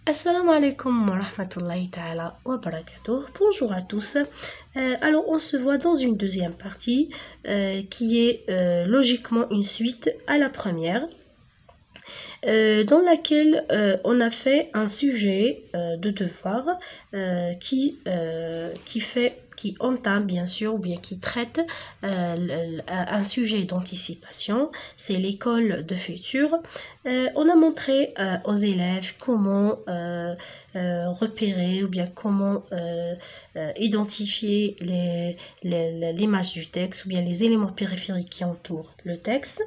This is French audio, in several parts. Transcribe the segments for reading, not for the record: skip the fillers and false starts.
Assalamu alaikum wa rahmatullahi ta'ala wa barakatuh. Bonjour à tous. Alors, on se voit dans une deuxième partie qui est logiquement une suite à la première, dans laquelle on a fait un sujet de devoir qui entame bien sûr ou bien qui traite un sujet d'anticipation, c'est l'école de futur. On a montré aux élèves comment repérer ou bien comment identifier l'image du texte ou bien les éléments périphériques qui entourent le texte.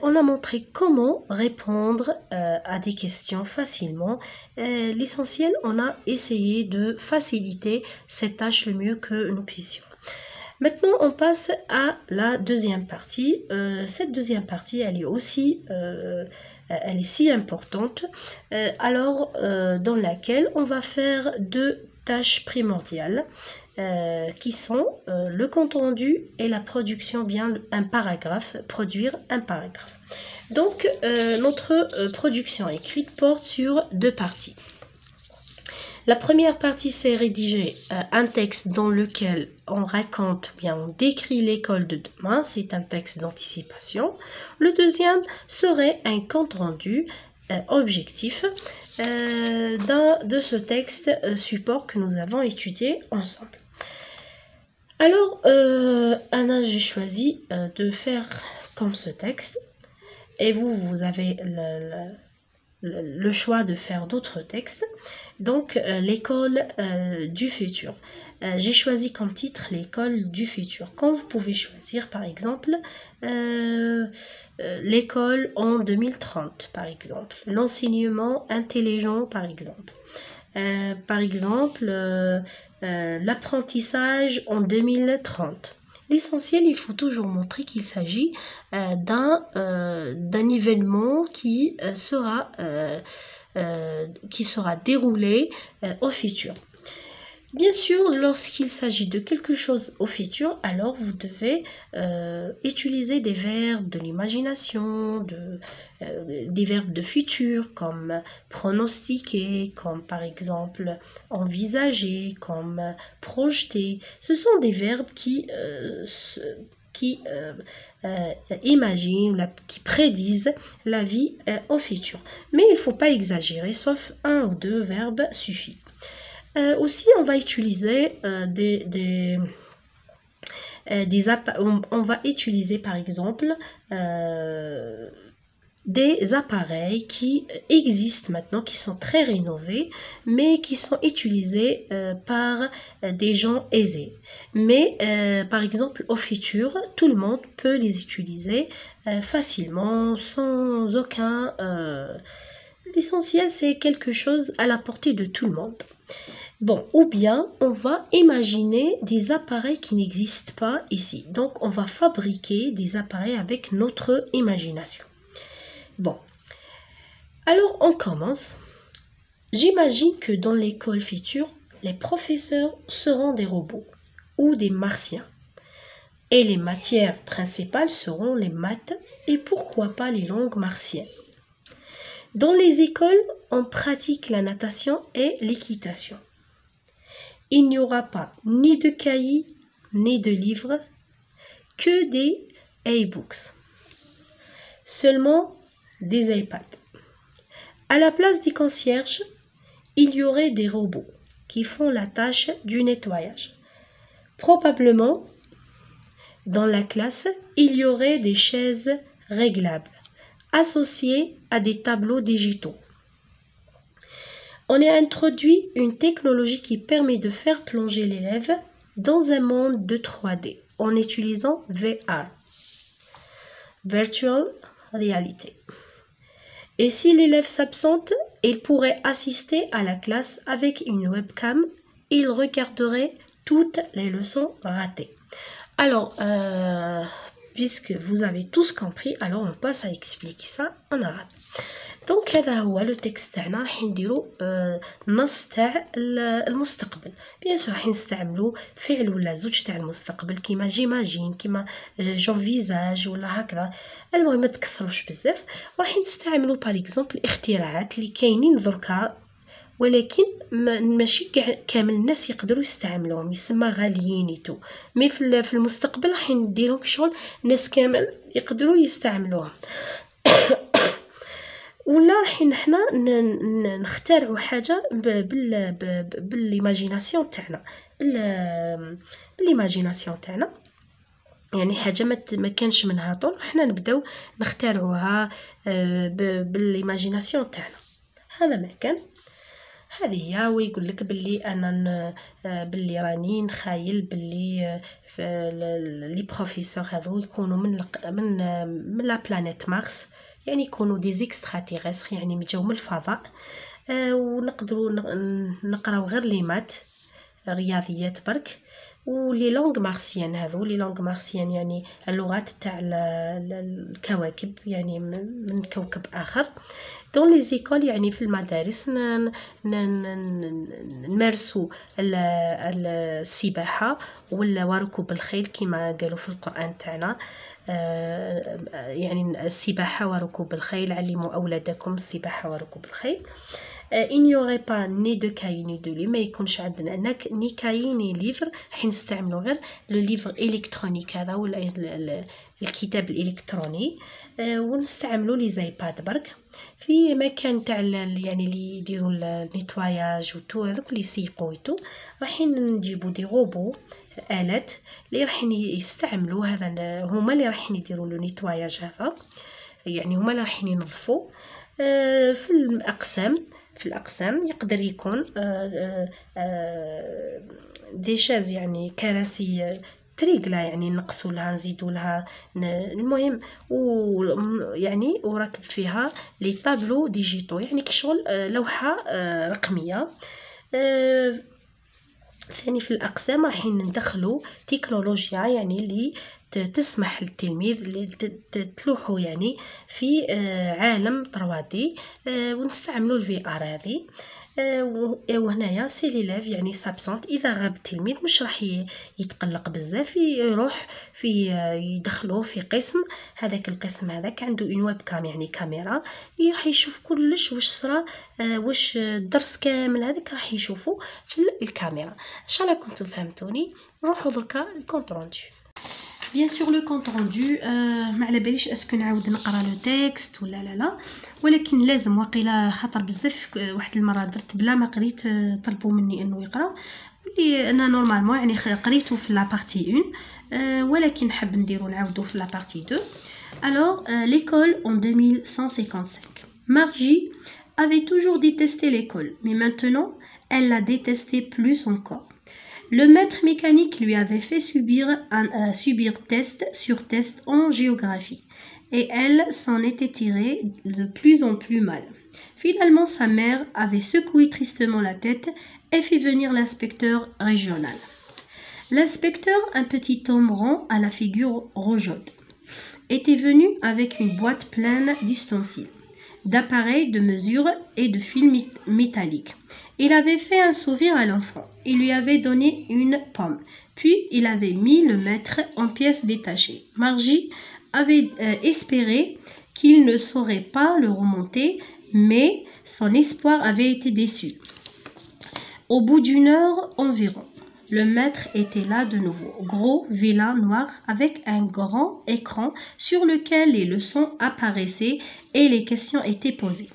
On a montré comment répondre à des questions facilement. L'essentiel, on a essayé de faciliter cette tâche le mieux que nous puissions. Maintenant, on passe à la deuxième partie. Cette deuxième partie, elle est si importante, dans laquelle on va faire deux tâches primordiales qui sont le compte rendu et la production, produire un paragraphe. Donc, notre production écrite porte sur deux parties. La première partie, c'est rédiger un texte dans lequel on raconte, bien on décrit l'école de demain, c'est un texte d'anticipation. Le deuxième serait un compte rendu objectif de ce texte support que nous avons étudié ensemble. Alors, Anna, j'ai choisi de faire comme ce texte, et vous avez le choix de faire d'autres textes. Donc, l'école du futur. J'ai choisi comme titre l'école du futur. Quand vous pouvez choisir, par exemple, l'école en 2030, par exemple. L'enseignement intelligent, par exemple. L'apprentissage en 2030. L'essentiel, il faut toujours montrer qu'il s'agit d'un événement qui sera déroulé au futur. Bien sûr, lorsqu'il s'agit de quelque chose au futur, alors vous devez utiliser des verbes de l'imagination, des verbes de futur comme pronostiquer, comme par exemple envisager, comme projeter. Ce sont des verbes qui imaginent, qui prédisent la vie au futur. Mais il ne faut pas exagérer, sauf un ou deux verbes suffit. Aussi, on va utiliser on va utiliser par exemple des appareils qui existent maintenant, qui sont très rénovés, mais qui sont utilisés par des gens aisés. Mais par exemple, au futur, tout le monde peut les utiliser facilement, sans aucun... L'essentiel, c'est quelque chose à la portée de tout le monde. Bon, ou bien on va imaginer des appareils qui n'existent pas ici. Donc, on va fabriquer des appareils avec notre imagination. Bon, alors on commence. J'imagine que dans l'école future, les professeurs seront des robots ou des martiens. Et les matières principales seront les maths et pourquoi pas les langues martiennes. Dans les écoles, on pratique la natation et l'équitation. Il n'y aura pas ni de cahiers, ni de livres, que des e-books. Seulement des iPads. À la place des concierges, il y aurait des robots qui font la tâche du nettoyage. Probablement, dans la classe, il y aurait des chaises réglables associées à des tableaux digitaux. On a introduit une technologie qui permet de faire plonger l'élève dans un monde de 3D en utilisant VR, Virtual Reality. Et si l'élève s'absente, il pourrait assister à la classe avec une webcam. Il regarderait toutes les leçons ratées. Alors, puisque vous avez tous compris, alors on passe à expliquer ça en arabe. دونك هذا هو لو تكست تاعنا راح نديرو نص تاع المستقبل. بيان سور راح نستعملو فعل ولا زوج تاع المستقبل كيما جيماجين كيما جونفيزاج ولا هكذا. المهم ما تكثروش بزاف. راح نستعملو باغ اكزومبل الاختراعات اللي كاينين دركا ولكن ماشي كامل الناس يقدروا يستعملوهم، يسمى غاليين ايتو. مي في المستقبل راح نديرهم شغل ناس كامل يقدروا يستعملوهم. ولا رايحين حنا نخترعوا حاجه بالايماجيناسيون تاعنا، بالايماجيناسيون تاعنا، يعني حاجه ما كانش منها طول، حنا نبداو نخترعوها بالايماجيناسيون تاعنا. هذا ما كان. هذه هي. ويقول لك باللي انا باللي راني نخايل باللي لي بروفيسور هذو يكونوا من لا بلانيت مارس، يعني يكونوا دي زيكستراتيغستر، يعني مجاو من الفضاء. ونقدروا نقراو غير لي مات رياضيات برك. ولي لونغ مارسيان هذو، لي لونغ مارسيان يعني اللغات تاع الكواكب، يعني من كوكب اخر. دون لي زيكول يعني في المدارس نمارسوا السباحه ولا وركوب الخيل كما قالوا في القرآن تاعنا. يعني السباحه وركوب الخيل، علموا اولادكم السباحه وركوب الخيل. il n'y aurait pas ni de cahier ni de livre، ما يكونش عندنا ني كاي ني ليفر، راح نستعملوا غير لو ليفر الكترونيك هذا ولا الكتاب الالكتروني. ونستعملوا لي زايباد برك في مكان تاع يعني اللي يديروا النيتواياج وتو هذوك اللي يسيقوا وتو، رايحين نجيبوا دي روبو آلات اللي رايحين يستعملوا هذا، هما اللي رايحين يديروا لو نيتواياج هذا، يعني هما اللي رايحين ينظفوا. في الأقسام يقدر يكون دي شاز، يعني كراسي تريقلا، يعني نقصوا لها نزيدوا لها المهم، يعني وراكب فيها لي طابلو ديجيتو، يعني كشغل لوحة رقمية. ثاني في الأقسام رايحين ندخلوا تكنولوجيا، يعني اللي تسمح للتلميذ اللي تلوحوا يعني في عالم 3D، ونستعملوا الفي ار هذه. وهنايا سي ليلاف يعني سابسونت، اذا غاب التلميذ مش راح يتقلق بزاف، يروح في يدخلوه في قسم، هذاك القسم هذاك عنده اون ويب كام يعني كاميرا، راح يشوف كلش واش صرا، واش الدرس كامل هذاك راح يشوفوا في الكاميرا. ان شاء الله كنتم فهمتوني. نروحوا دركا الكونت روندو. بيان سور لو كونت روندو ما على باليش اسكو نعاود نقرا لو تيكست ولا لا، ولكن لازم وقيلا خاطر بزاف واحد المره درت بلا ما قريت، طلبوا مني انه يقرا، اللي انا نورمالمون يعني قريته في لا بارتي 1، ولكن حاب نديرو نعاودو في لا بارتي 2. alors l'école en 2155. Margie avait toujours détesté l'école, mais maintenant elle la détestait plus encore. Le maître mécanique lui avait fait subir test sur test en géographie, et elle s'en était tirée de plus en plus mal. Finalement, sa mère avait secoué tristement la tête et fait venir l'inspecteur régional. L'inspecteur, un petit homme rond à la figure rougeaude, était venu avec une boîte pleine d'ustensiles, d'appareils de mesure et de fils métalliques. Il avait fait un sourire à l'enfant. Il lui avait donné une pomme. Puis il avait mis le maître en pièces détachées. Margie avait espéré qu'il ne saurait pas le remonter, mais son espoir avait été déçu. Au bout d'une heure environ, le maître était là de nouveau, gros, vilain, noir, avec un grand écran sur lequel les leçons apparaissaient et les questions étaient posées.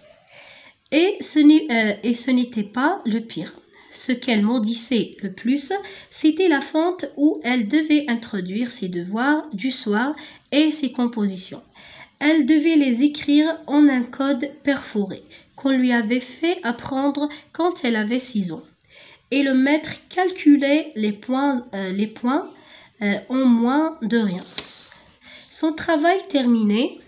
Et ce n'était pas le pire. Ce qu'elle maudissait le plus, c'était la fente où elle devait introduire ses devoirs du soir et ses compositions. Elle devait les écrire en un code perforé qu'on lui avait fait apprendre quand elle avait 6 ans. Et le maître calculait les points en moins de rien. Son travail terminé,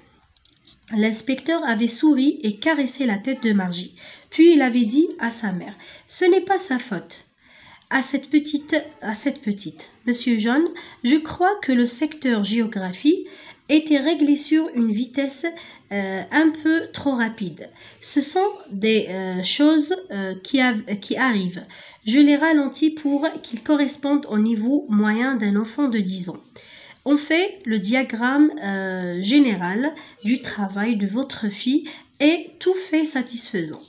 l'inspecteur avait souri et caressé la tête de Margie. Puis il avait dit à sa mère: « Ce n'est pas sa faute. À cette petite. Monsieur John, je crois que le secteur géographie était réglé sur une vitesse un peu trop rapide. Ce sont des choses qui arrivent. Je les ralentis pour qu'ils correspondent au niveau moyen d'un enfant de 10 ans. On fait le diagramme général du travail de votre fille et tout fait satisfaisant.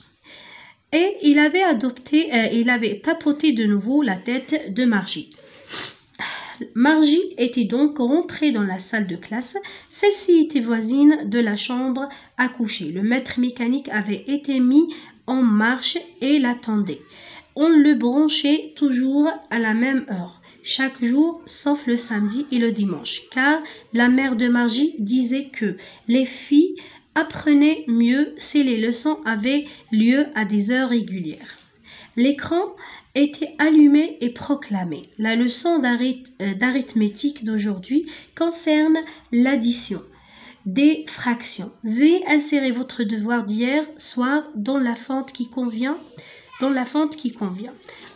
et il avait tapoté de nouveau la tête de Margie. Margie était donc rentrée dans la salle de classe. Celle-ci était voisine de la chambre à coucher. Le maître mécanique avait été mis en marche et l'attendait. On le branchait toujours à la même heure, chaque jour sauf le samedi et le dimanche, car la mère de Margie disait que les filles apprenaient mieux si les leçons avaient lieu à des heures régulières. L'écran était allumé et proclamé. La leçon d'arithmétique d'aujourd'hui concerne l'addition des fractions. Veuillez insérer votre devoir d'hier soir dans la fente qui convient.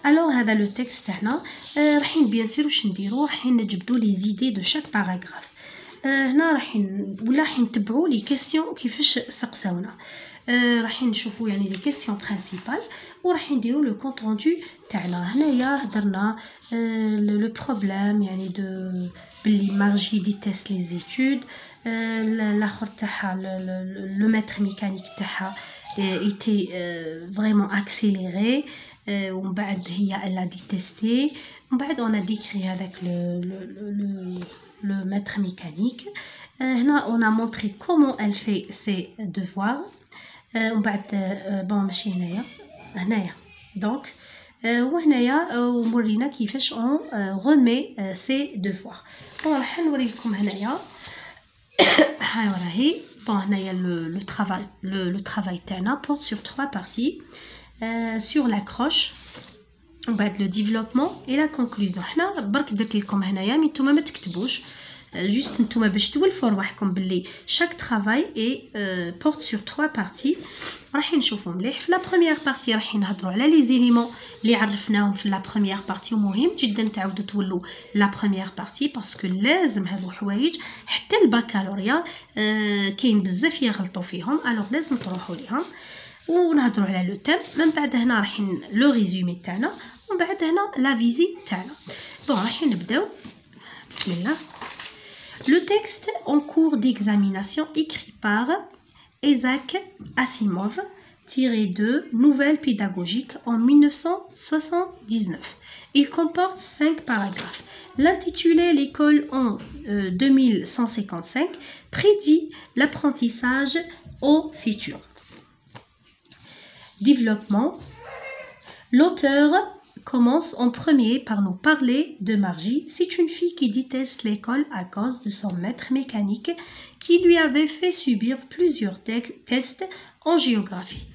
Alors هذا le texte تاعنا رايحين bien sûr واش نديرو رايحين نجبدو لي زيدي دو شاك باراغراف. هنا رايحين نتبعوا لي كيسيون كيفاش سقساونا. رايحين نشوفوا يعني لي كيسيون برينسيبال ورايحين نديروا لو كونت روندو تاعنا. هنايا هضرنا لو بروبليم يعني دو بلي مارجي ديتيست لي زيتود. الاخر تاعها لو ماتر ميكانيك تاعها était vraiment accéléré. ومن بعد هي elle a détesté. ومن بعد on a décrit avec le maître mécanique. هنا on a montré comment elle fait ses devoirs. ومن بعد bon ماشي هنايا donc وهنايا ورينا كيفاش on remet ses devoirs. bon راح نوريكم هنايا هاي راهي. bon هنايا le travail تاعنا porte sur 3 parties. sur l'accroche ومن بعد le développement et la conclusion. حنا برك درت لكم هنايا مي نتوما ما تكتبوش juste نتوما باش تولفوا رواحكم باللي chaque travail est porte sur 3 parties. راح نشوفوا مليح. في لا بروميير بارتي راح نهضروا على لي زيليمون اللي عرفناهم في لا بروميير بارتي. ومهم جدا تعاودوا تولوا لا بروميير بارتي باسكو لازم هذو حوايج حتى البكالوريا كاين بزاف يغلطوا فيهم الوغ لازم تروحوا ليهم. ونهضروا على لو تيم. من بعد هنا راح لو ريزومي تاعنا ومن بعد هنا لا فيزي تاعنا. بون راح نبداو بسم الله. Le texte en cours d'examination écrit par Isaac Asimov, tiré de Nouvelles pédagogiques en 1979. Il comporte 5 paragraphes. L'intitulé L'école en 2155 prédit l'apprentissage au futur. Développement. L'auteur commence en premier par nous parler de Margie. C'est une fille qui déteste l'école à cause de son maître mécanique qui lui avait fait subir plusieurs tests en géographie.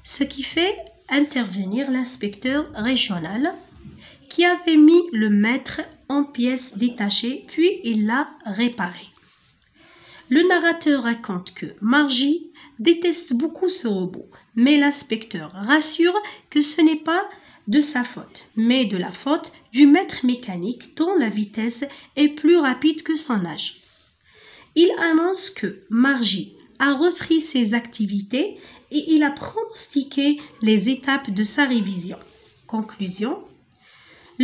Ce qui fait intervenir l'inspecteur régional qui avait mis le maître en pièces détachées puis il l'a réparé. Le narrateur raconte que Margie déteste beaucoup ce robot, mais l'inspecteur rassure que ce n'est pas de sa faute, mais de la faute du maître mécanique dont la vitesse est plus rapide que son âge. Il annonce que Margie a repris ses activités et il a pronostiqué les étapes de sa révision. Conclusion.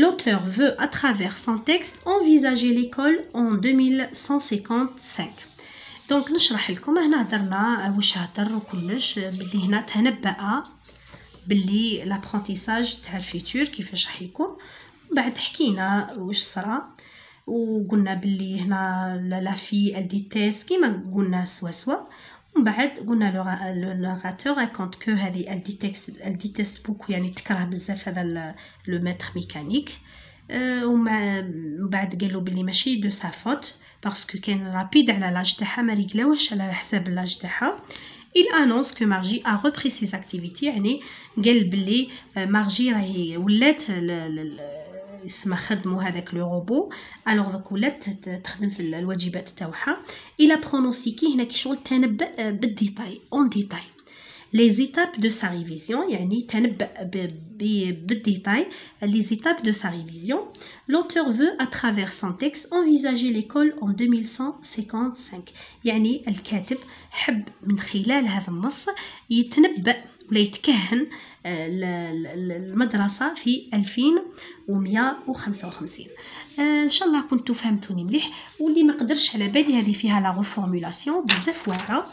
L'auteur veut, à travers son texte, envisager l'école en 2155. دونك نشرح لكم. هنا هضرنا واش هضر وكلش باللي هنا تنبأ باللي لابرونتيساج تاع الفيتور كيفاش راح يكون. بعد حكينا واش صرا وقلنا باللي هنا لا في الديتيست كيما قلنا سوا. ومن بعد قلنا لو ناراتور راكونت كو هذه الديتيست بوكو يعني تكره بزاف هذا لو ماتر ميكانيك. ومن بعد قالوا باللي ماشي دو سا فوت باسكو كان رابيد على لاج تاعها ما ريقلاوهش على حساب لاج تاعها. Il annonce que Margie a repris ses activités. يعني قال باللي مارجي راهي ولات اسمها خدموا هذاك لو روبو الوغ دوك ولات تخدم في الواجبات تاعها. il a pronostiqué هنا كي شغل تنبأ بالديتاي اون ديتاي les étapes de sa révision يعني تنبأ بالديتاي les étapes de sa révision. L'auteur veut à travers son texte envisager l'école en 2155 يعني الكاتب حب من خلال هذا النص يتنبأ ولا يتكهن المدرسة في 2155. ان شاء الله كنتوا فهمتوني مليح. واللي ما قدرش على بالي هذه فيها لا ريفورمولاسيون بزاف واعره.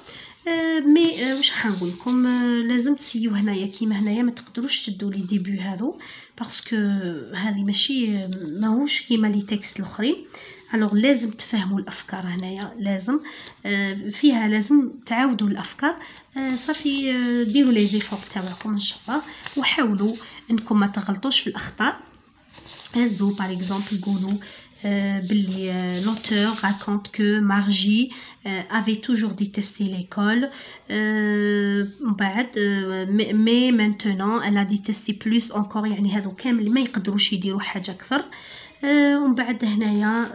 مي واش حنقول لكم، لازم تسيو هنايا كيما هنايا، ما تقدروش تدوا لي ديبي هذو باسكو هذه ماشي ماهوش كيما لي تكست الاخرين. الوغ لازم تفهموا الافكار هنايا، لازم فيها لازم تعاودوا الافكار. صافي ديروا لي زيفور تاعكم ان شاء الله، وحاولوا انكم ما تغلطوش في الاخطاء. هزو باغ اكزومبل قولوا باللي l'auteur raconte que Margie avait toujours détesté l'école, من بعد mais maintenant elle a détesté plus encore. يعني هذو كامل ما يقدروش يديروا حاجه اكثر. ومن بعد هنايا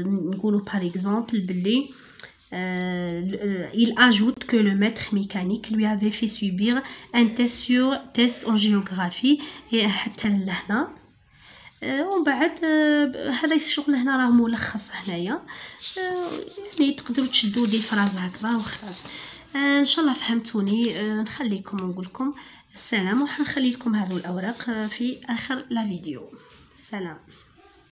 نقولوا باغ اكزومبل باللي il ajoute que le maître mécanique lui avait fait subir un test en géographie. حتى لهنا ومن بعد هذا الشغل هنا راه ملخص هنايا. يعني تقدروا تشدوا دي فراز هكذا وخلاص. ان شاء الله فهمتوني. نخليكم ونقول لكم السلام، وحنخلي لكم هذو الاوراق في اخر لا فيديو. سلام.